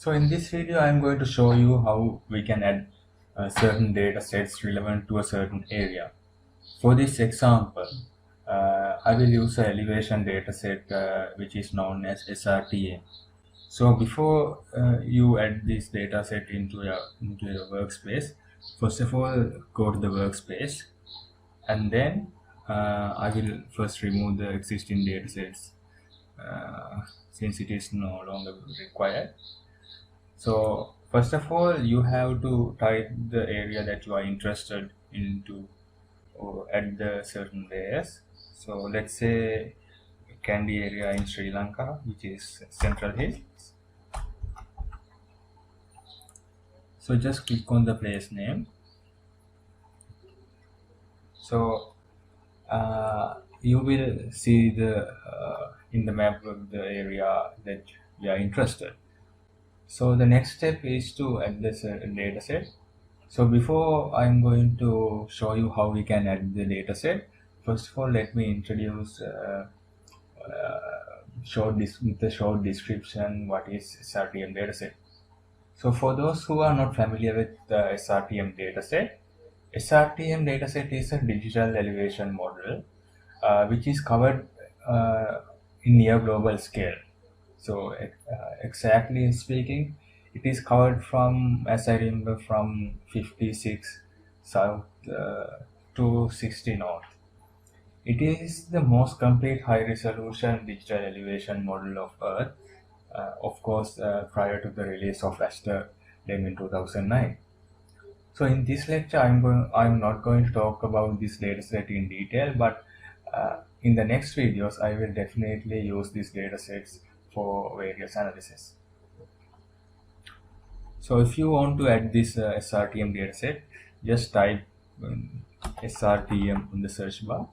So in this video, I'm going to show you how we can add certain data sets relevant to a certain area. For this example, I will use an elevation data set which is known as SRTM. So before you add this data set into your workspace, first of all, go to the workspace, and then I will first remove the existing data sets since it is no longer required. So first of all, you have to type the area that you are interested into or at the certain layers. So let's say Kandy area in Sri Lanka, which is Central Hills. So just click on the place name. So you will see the in the map of the area that you are interested. So the next step is to add this data set. So before I'm going to show you how we can add the data set, first of all, let me introduce with a short description what is SRTM dataset. So for those who are not familiar with the SRTM SRTM dataset is a digital elevation model which is covered in near global scale. So exactly speaking, it is covered from, as I remember, from 56 south to 60 north. It is the most complete high-resolution digital elevation model of Earth, of course, prior to the release of raster LEM in 2009. So in this lecture, I'm not going to talk about this dataset in detail, but in the next videos, I will definitely use these datasets for various analysis. So if you want to add this SRTM dataset, just type SRTM in the search bar,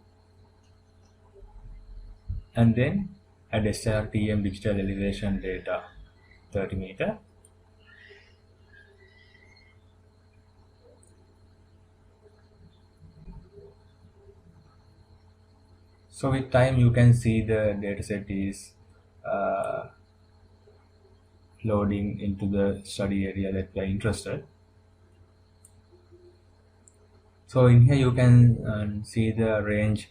and then add SRTM digital elevation data 30 meter. So with time you can see the dataset is loading into the study area that we are interested. So in here you can see the range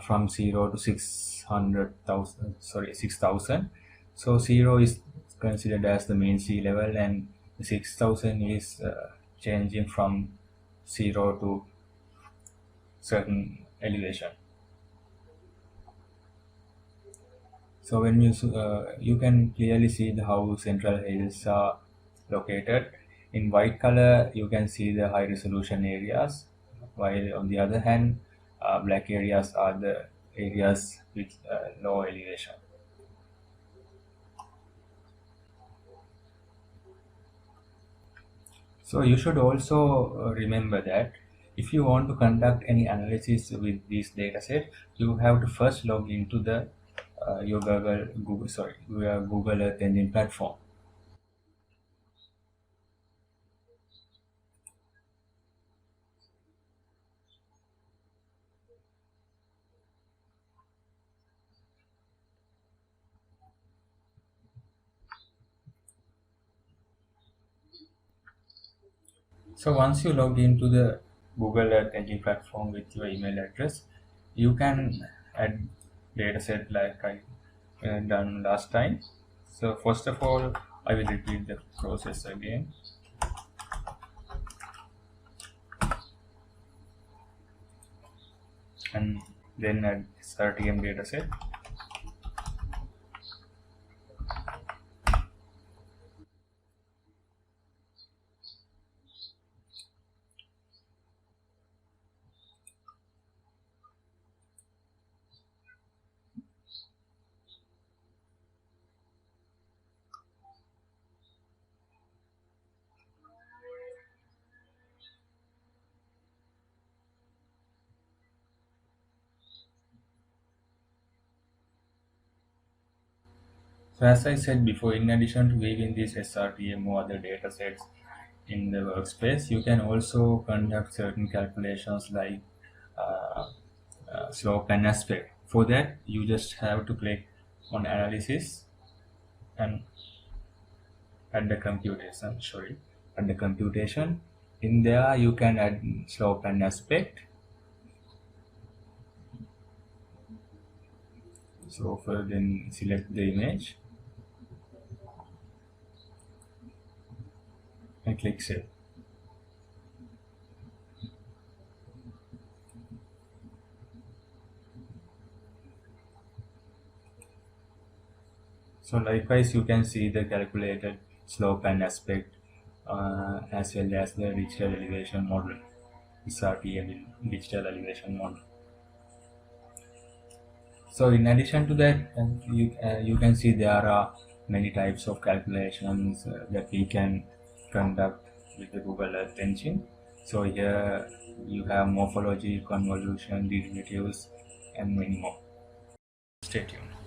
from 0 to 6,000. So 0 is considered as the mean sea level, and 6,000 is changing from 0 to certain elevation. So when you can clearly see how central hills are located. In white color, you can see the high resolution areas, while on the other hand, black areas are the areas with low elevation. So you should also remember that if you want to conduct any analysis with this dataset, you have to first log into the your Google Earth Engine platform. So once you log into the Google Earth Engine platform with your email address, you can add dataset like I done last time. So first of all, I will repeat the process again. And then add SRTM dataset. So as I said before, in addition to viewing these SRTM or other datasets in the workspace, you can also conduct certain calculations like slope and aspect. For that, you just have to click on analysis, and at the computation, sorry, at the computation. In there you can add slope and aspect. So for then select the image and click save. So likewise you can see the calculated slope and aspect as well as the digital elevation model, SRTM digital elevation model. So in addition to that, you can see there are many types of calculations that we can conduct with the Google Earth engine. So here you have morphology, convolution, derivatives, and many more. Stay tuned.